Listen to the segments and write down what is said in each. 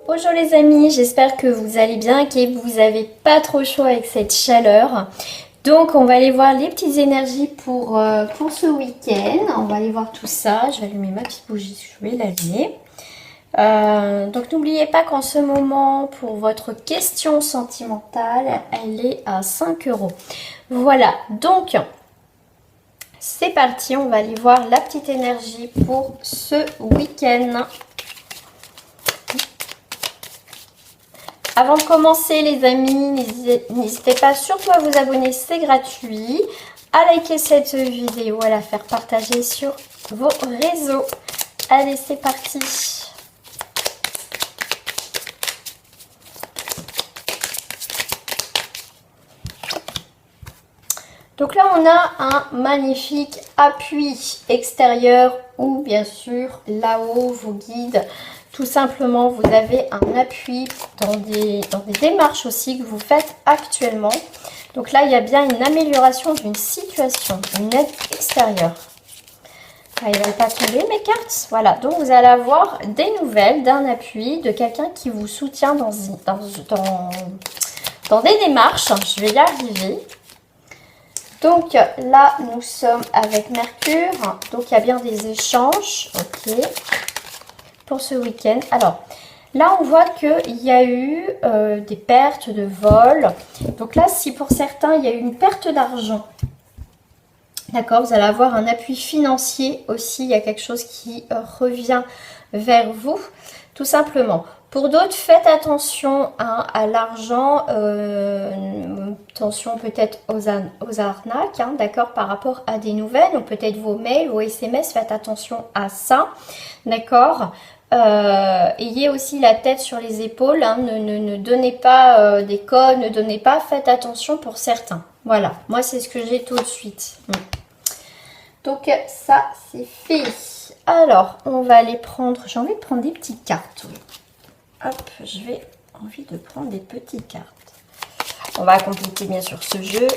Bonjour les amis, j'espère que vous allez bien et que vous n'avez pas trop chaud avec cette chaleur. Donc on va aller voir les petites énergies pour ce week-end. On va aller voir tout ça. Je vais allumer ma petite bougie, je vais l'allumer. Donc n'oubliez pas qu'en ce moment, pour votre question sentimentale, elle est à 5 €. Voilà, donc c'est parti, on va aller voir la petite énergie pour ce week-end. Avant de commencer les amis, n'hésitez pas surtout à vous abonner, c'est gratuit, à liker cette vidéo, à la faire partager sur vos réseaux. Allez, c'est parti. Donc là, on a un magnifique appui extérieur ou bien sûr là-haut, vos guides. Tout simplement, vous avez un appui dans des démarches aussi que vous faites actuellement. Donc là, il y a bien une amélioration d'une situation, une aide extérieure. Ah, ils ne veulent pas tomber mes cartes. Voilà, donc vous allez avoir des nouvelles d'un appui, de quelqu'un qui vous soutient dans des démarches. Je vais y arriver. Donc là, nous sommes avec Mercure. Donc il y a bien des échanges. Ok. Pour ce week-end. Alors, là, on voit qu'il y a eu des pertes de vol. Donc là, si pour certains, il y a eu une perte d'argent, d'accord, vous allez avoir un appui financier aussi. Il y a quelque chose qui revient vers vous, tout simplement. Pour d'autres, faites attention à l'argent, attention peut-être aux arnaques, hein, d'accord, par rapport à des nouvelles, ou peut-être vos mails, vos SMS, faites attention à ça, d'accord. Ayez aussi la tête sur les épaules, hein, ne donnez pas des codes, ne donnez pas, faites attention pour certains. Voilà, moi c'est ce que j'ai tout de suite. Donc ça c'est fait. Alors, on va aller prendre, j'ai envie de prendre des petites cartes. Oui. Hop, j'ai envie de prendre des petites cartes. On va compléter bien sûr ce jeu.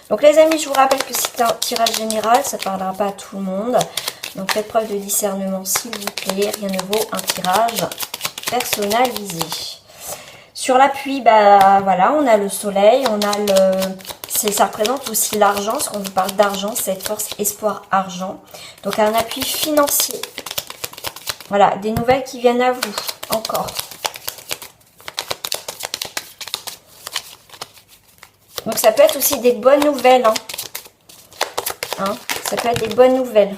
Donc les amis, je vous rappelle que c'est un tirage général, ça ne parlera pas à tout le monde. Donc faites preuve de discernement s'il vous plaît, rien ne vaut un tirage personnalisé. Sur l'appui, bah voilà, on a le soleil, on a ça représente aussi l'argent, parce qu'on vous parle d'argent, cette force espoir argent. Donc un appui financier. Voilà, des nouvelles qui viennent à vous, encore. Donc ça peut être aussi des bonnes nouvelles. Ça peut être des bonnes nouvelles.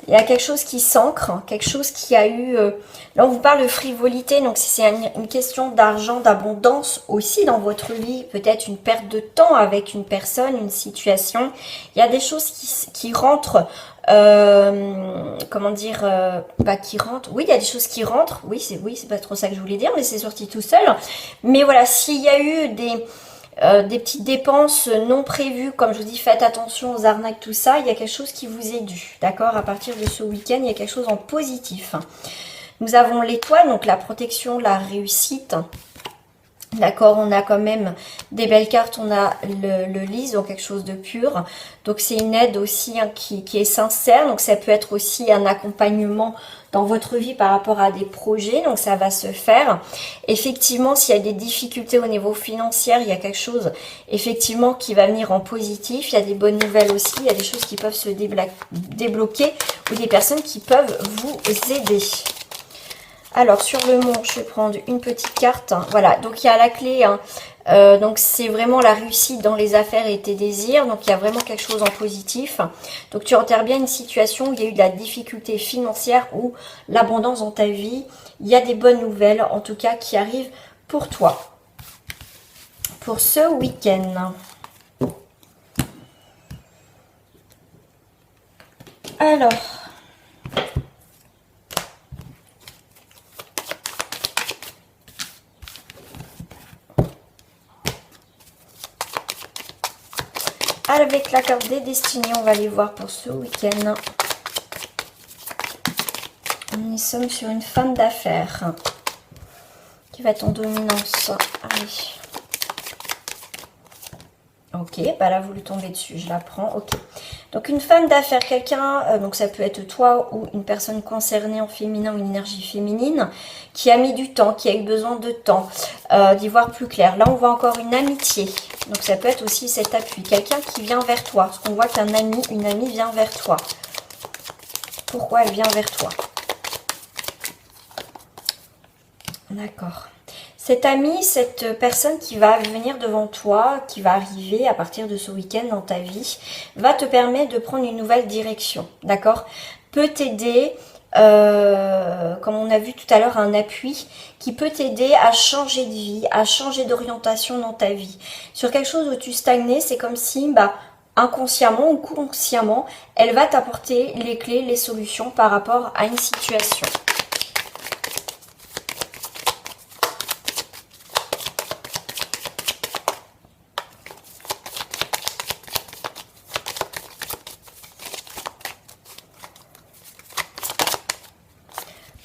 Il y a quelque chose qui s'ancre, quelque chose qui a eu... là, on vous parle de frivolité, donc si c'est une question d'argent, d'abondance aussi dans votre vie, peut-être une perte de temps avec une personne, une situation. Il y a des choses qui rentrent, comment dire, qui rentrent. Oui, il y a des choses qui rentrent. Oui, c'est pas trop ça que je voulais dire, mais c'est sorti tout seul. Mais voilà, s'il y a eu des petites dépenses non prévues, comme je vous dis, faites attention aux arnaques, tout ça, il y a quelque chose qui vous est dû, d'accord. À partir de ce week-end, il y a quelque chose en positif. Nous avons l'étoile, donc la protection, la réussite, d'accord. On a quand même des belles cartes, on a le lys, donc quelque chose de pur, donc c'est une aide aussi, hein, qui est sincère, donc ça peut être aussi un accompagnement dans votre vie par rapport à des projets, donc ça va se faire. Effectivement, s'il y a des difficultés au niveau financier, il y a quelque chose effectivement qui va venir en positif. Il y a des bonnes nouvelles aussi, il y a des choses qui peuvent se débloquer ou des personnes qui peuvent vous aider. Alors sur le mont, je vais prendre une petite carte. Voilà, donc il y a la clé, hein. Donc c'est vraiment la réussite dans les affaires et tes désirs. Donc il y a vraiment quelque chose en positif. Donc tu enterres bien une situation où il y a eu de la difficulté financière ou l'abondance dans ta vie. Il y a des bonnes nouvelles en tout cas qui arrivent pour toi. Pour ce week-end. Alors... avec la carte des destinées, on va les voir pour ce week-end. Nous sommes sur une femme d'affaires qui va être en dominance. Allez. Ok, bah là vous lui tombez dessus, je la prends. Ok. Donc une femme d'affaires, quelqu'un, donc ça peut être toi ou une personne concernée en féminin ou une énergie féminine, qui a mis du temps, qui a eu besoin de temps, d'y voir plus clair. Là on voit encore une amitié, donc ça peut être aussi cet appui. Quelqu'un qui vient vers toi, parce qu'on voit qu'un ami, une amie vient vers toi. Pourquoi elle vient vers toi? D'accord. Cette amie, cette personne qui va venir devant toi, qui va arriver à partir de ce week-end dans ta vie, va te permettre de prendre une nouvelle direction, d'accord? Peut t'aider, comme on a vu tout à l'heure, un appui qui peut t'aider à changer de vie, à changer d'orientation dans ta vie. Sur quelque chose où tu stagnais, c'est comme si, inconsciemment ou consciemment, elle va t'apporter les clés, les solutions par rapport à une situation.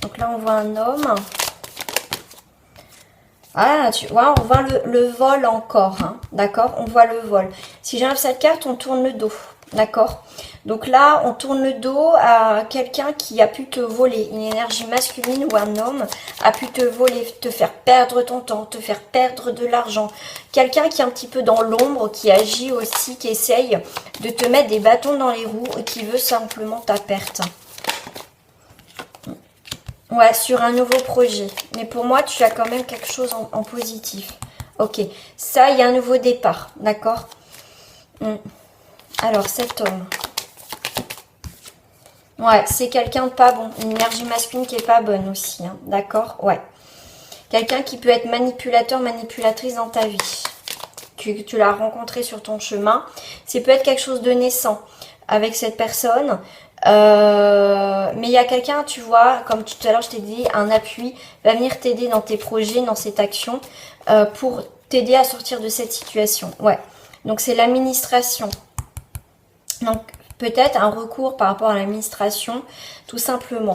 Donc là, on voit un homme. Ah, tu vois, on voit le vol encore, hein, d'accord? On voit le vol. Si j'enlève cette carte, on tourne le dos, d'accord? Donc là, on tourne le dos à quelqu'un qui a pu te voler. Une énergie masculine ou un homme a pu te voler, te faire perdre ton temps, te faire perdre de l'argent. Quelqu'un qui est un petit peu dans l'ombre, qui agit aussi, qui essaye de te mettre des bâtons dans les roues et qui veut simplement ta perte. Ouais, sur un nouveau projet. Mais pour moi, tu as quand même quelque chose en positif. Ok, ça, il y a un nouveau départ, d'accord? Alors, cet homme. Ouais, c'est quelqu'un de pas bon. Une énergie masculine qui est pas bonne aussi, hein, d'accord? Ouais. Quelqu'un qui peut être manipulateur, manipulatrice dans ta vie. Tu l'as rencontré sur ton chemin. C'est peut être quelque chose de naissant avec cette personne. Mais il y a quelqu'un, tu vois, comme tout à l'heure je t'ai dit, un appui va venir t'aider dans tes projets, dans cette action, pour t'aider à sortir de cette situation. Ouais, donc c'est l'administration. Donc peut-être un recours par rapport à l'administration, tout simplement.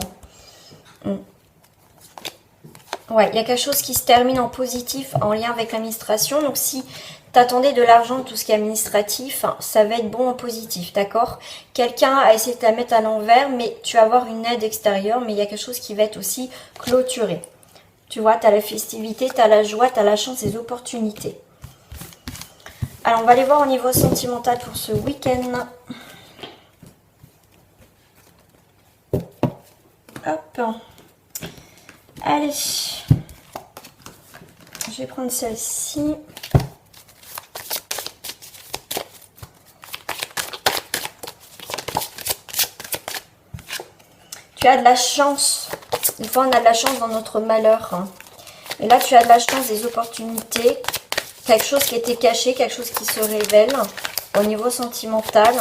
Ouais, il y a quelque chose qui se termine en positif en lien avec l'administration. Donc si t'attendais de l'argent, tout ce qui est administratif, ça va être bon en positif, d'accord? Quelqu'un a essayé de te la mettre à l'envers, mais tu vas avoir une aide extérieure, mais il y a quelque chose qui va être aussi clôturé. Tu vois, tu as la festivité, tu as la joie, tu as la chance, les opportunités. Alors, on va aller voir au niveau sentimental pour ce week-end. Hop. Allez. Je vais prendre celle-ci. Tu as de la chance. Des fois, on a de la chance dans notre malheur. Et là, tu as de la chance, des opportunités. Quelque chose qui était caché, quelque chose qui se révèle au niveau sentimental.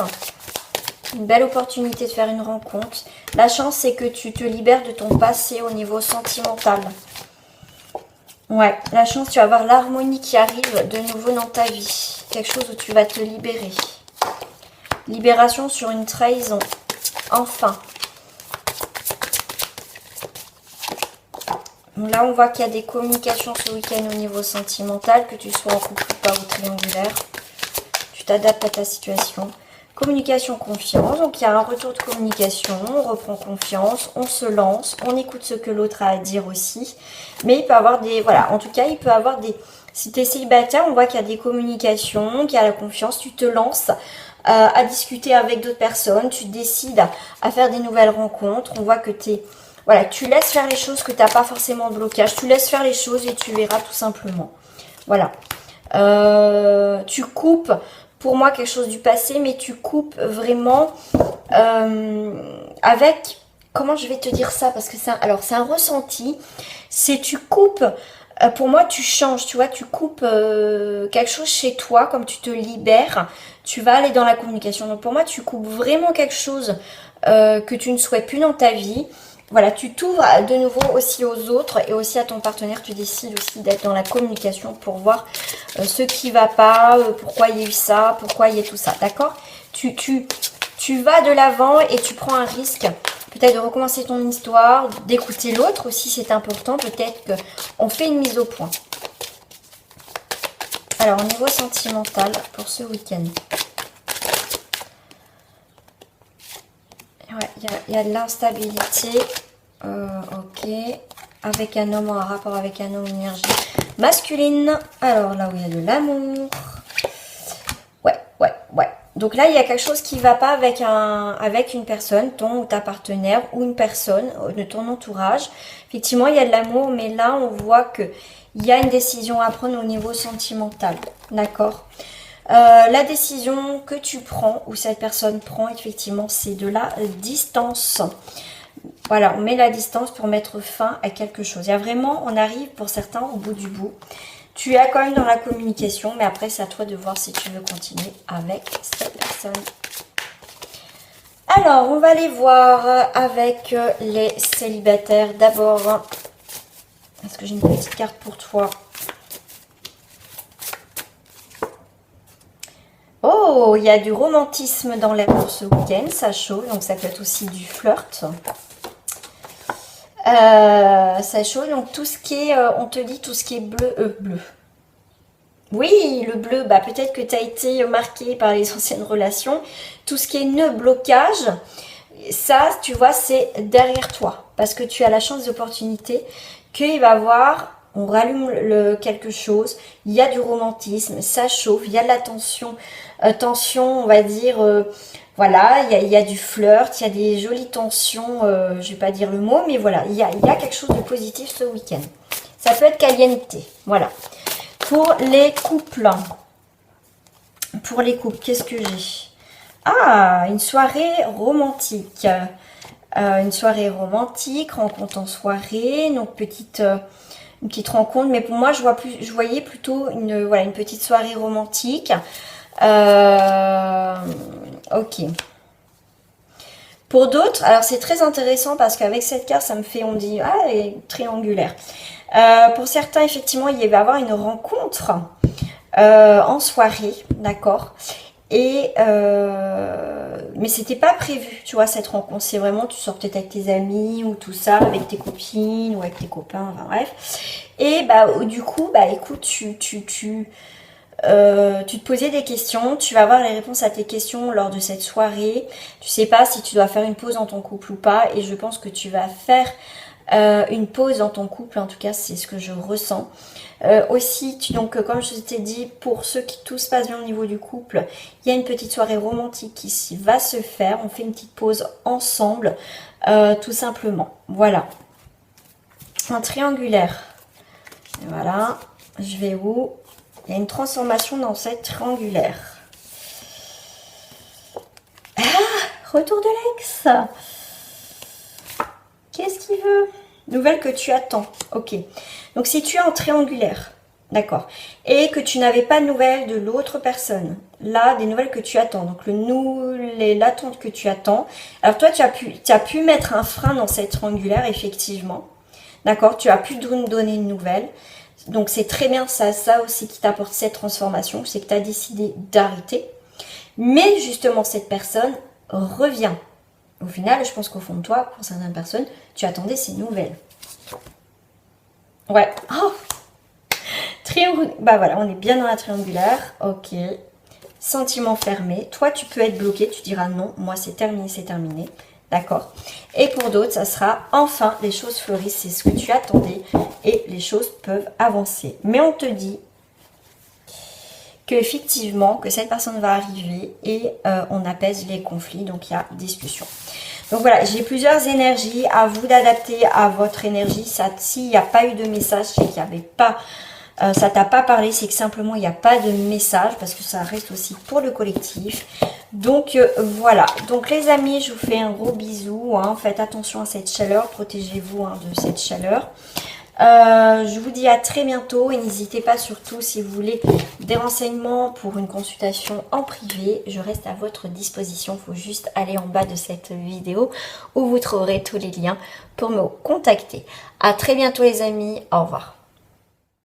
Une belle opportunité de faire une rencontre. La chance, c'est que tu te libères de ton passé au niveau sentimental. Ouais, la chance, tu vas avoir l'harmonie qui arrive de nouveau dans ta vie. Quelque chose où tu vas te libérer. Libération sur une trahison. Enfin. Là, on voit qu'il y a des communications ce week-end au niveau sentimental, que tu sois en couple ou pas ou triangulaire. Tu t'adaptes à ta situation. Communication, confiance. Donc, il y a un retour de communication. On reprend confiance. On se lance. On écoute ce que l'autre a à dire aussi. Mais il peut avoir des... Voilà, en tout cas, il peut avoir des... Si tu es célibataire, on voit qu'il y a des communications, qu'il y a la confiance. Tu te lances à discuter avec d'autres personnes. Tu décides à faire des nouvelles rencontres. On voit que tu es... Voilà, tu laisses faire les choses, que tu n'as pas forcément de blocage. Tu laisses faire les choses et tu verras tout simplement. Voilà. Tu coupes, pour moi, quelque chose du passé, mais tu coupes vraiment avec... Comment je vais te dire ça? Parce que c'est un ressenti. C'est tu coupes... pour moi, tu changes, tu vois, tu coupes quelque chose chez toi, comme tu te libères, tu vas aller dans la communication. Donc pour moi, tu coupes vraiment quelque chose que tu ne souhaites plus dans ta vie. Voilà, tu t'ouvres de nouveau aussi aux autres et aussi à ton partenaire. Tu décides aussi d'être dans la communication pour voir ce qui va pas, pourquoi il y a eu ça, pourquoi il y a tout ça, d'accord? Tu vas de l'avant et tu prends un risque, peut-être de recommencer ton histoire, d'écouter l'autre aussi, c'est important. Peut-être qu'on fait une mise au point. Alors, au niveau sentimental, pour ce week-end. il y a de l'instabilité. Ok. Avec un homme, en rapport avec un homme, énergie masculine. Alors là où il y a de l'amour. Ouais. Donc là, il y a quelque chose qui ne va pas avec une personne, ton ou ta partenaire, ou une personne de ton entourage. Effectivement, il y a de l'amour, mais là, on voit qu'il y a une décision à prendre au niveau sentimental. D'accord? La décision que tu prends, ou cette personne prend, effectivement, c'est de la distance. Voilà, on met la distance pour mettre fin à quelque chose. Il y a vraiment, on arrive pour certains au bout du bout. Tu es quand même dans la communication, mais après, c'est à toi de voir si tu veux continuer avec cette personne. Alors, on va aller voir avec les célibataires. D'abord, est-ce que j'ai une petite carte pour toi? Oh, il y a du romantisme dans l'air pour ce week-end, ça chauffe, donc ça peut être aussi du flirt. Ça chauffe, donc tout ce qui est, on te dit tout ce qui est bleu. Oui, le bleu, bah peut-être que tu as été marqué par les anciennes relations. Tout ce qui est nœud, blocage, ça, tu vois, c'est derrière toi. Parce que tu as la chance d'opportunité qu'il va voir, on rallume quelque chose, il y a du romantisme, ça chauffe, il y a de la tension, on va dire, voilà, il y a du flirt, il y a des jolies tensions, je vais pas dire le mot, mais voilà, il y a quelque chose de positif ce week-end. Ça peut être caliente, voilà. Pour les couples, qu'est-ce que j'ai? Ah, une soirée romantique. Une soirée romantique, rencontre en soirée, donc une petite rencontre. Mais pour moi, je voyais plutôt une petite soirée romantique. Ok. Pour d'autres, alors c'est très intéressant parce qu'avec cette carte, ça me fait, on dit, ah, elle est triangulaire. Pour certains, effectivement, il va y avoir une rencontre en soirée, d'accord. Mais c'était pas prévu, tu vois, cette rencontre. C'est vraiment, tu sors peut-être avec tes amis ou tout ça, avec tes copines ou avec tes copains, enfin bref. Et bah du coup, bah écoute, tu te posais des questions, tu vas avoir les réponses à tes questions lors de cette soirée. Tu sais pas si tu dois faire une pause dans ton couple ou pas, et je pense que tu vas faire une pause dans ton couple, en tout cas c'est ce que je ressens. Aussi, donc comme je t'ai dit, pour ceux qui tout se passe bien au niveau du couple, il y a une petite soirée romantique qui va se faire. On fait une petite pause ensemble, tout simplement. Voilà. Un triangulaire. Et voilà. Je vais où? Il y a une transformation dans cette triangulaire. Ah, retour de l'ex. Qu'est-ce qu'il veut? Nouvelle que tu attends. Ok. Donc, si tu es en triangulaire, d'accord, et que tu n'avais pas de nouvelles de l'autre personne, là, des nouvelles que tu attends. Donc, l'attente que tu attends. Alors, toi, tu as pu mettre un frein dans cette triangulaire, effectivement. D'accord? Tu as pu donner une nouvelle. Donc, c'est très bien ça aussi qui t'apporte cette transformation. C'est que tu as décidé d'arrêter. Mais, justement, cette personne revient. Au final, je pense qu'au fond de toi, pour certaines personnes, tu attendais ces nouvelles. Ouais. Oh, bah voilà, on est bien dans la triangulaire. Ok. Sentiment fermé. Toi, tu peux être bloqué. Tu diras non, moi, c'est terminé, c'est terminé. D'accord. Et pour d'autres, ça sera enfin, les choses fleurissent. C'est ce que tu attendais et les choses peuvent avancer. Mais on te dit qu'effectivement, que cette personne va arriver et on apaise les conflits. Donc, il y a discussion. Donc voilà, j'ai plusieurs énergies, à vous d'adapter à votre énergie. S'il n'y a pas eu de message, c'est qu'il n'y avait pas, ça t'a pas parlé, c'est que simplement il n'y a pas de message, parce que ça reste aussi pour le collectif. Donc voilà, donc les amis, je vous fais un gros bisou, hein. Faites attention à cette chaleur, protégez-vous de cette chaleur. Je vous dis à très bientôt et n'hésitez pas surtout si vous voulez des renseignements pour une consultation en privé, je reste à votre disposition. Il faut juste aller en bas de cette vidéo où vous trouverez tous les liens pour me contacter. À très bientôt les amis, au revoir.